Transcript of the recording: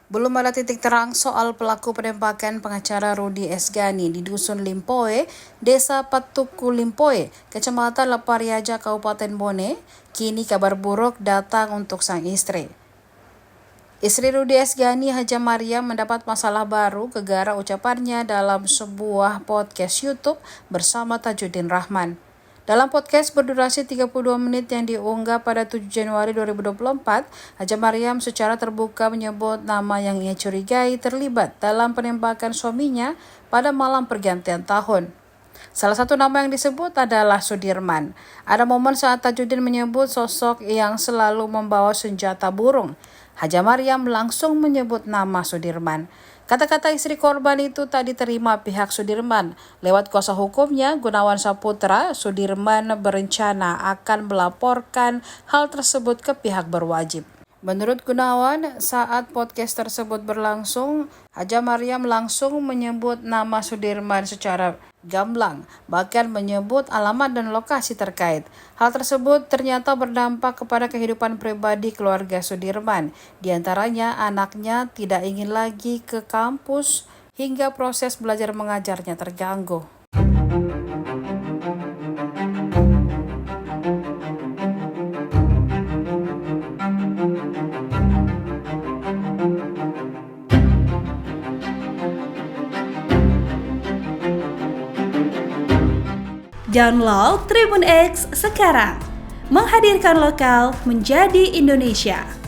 Belum ada titik terang soal pelaku penembakan pengacara Rudi Esgani di Dusun Limpoe, Desa Patuku Limpoe, Kecamatan Lepariaja, Kabupaten Bone. Kini kabar buruk datang untuk sang istri. Istri Rudi Esgani, Haja Mariam, mendapat masalah baru gegara ucapannya dalam sebuah podcast YouTube bersama Tajuddin Rahman. Dalam podcast berdurasi 32 menit yang diunggah pada 7 Januari 2024, Haja Mariam secara terbuka menyebut nama yang ia curigai terlibat dalam penembakan suaminya pada malam pergantian tahun. Salah satu nama yang disebut adalah Sudirman. Ada momen saat Tajuddin menyebut sosok yang selalu membawa senjata burung. Haja Mariam langsung menyebut nama Sudirman. Kata-kata istri korban itu tak diterima pihak Sudirman. Lewat kuasa hukumnya, Gunawan Saputra, Sudirman berencana akan melaporkan hal tersebut ke pihak berwajib. Menurut Gunawan, saat podcast tersebut berlangsung, Haja Mariam langsung menyebut nama Sudirman secara gamblang, bahkan menyebut alamat dan lokasi terkait. Hal tersebut ternyata berdampak kepada kehidupan pribadi keluarga Sudirman. Di antaranya, anaknya tidak ingin lagi ke kampus hingga proses belajar mengajarnya terganggu. Download Tribun X sekarang, menghadirkan lokal menjadi Indonesia.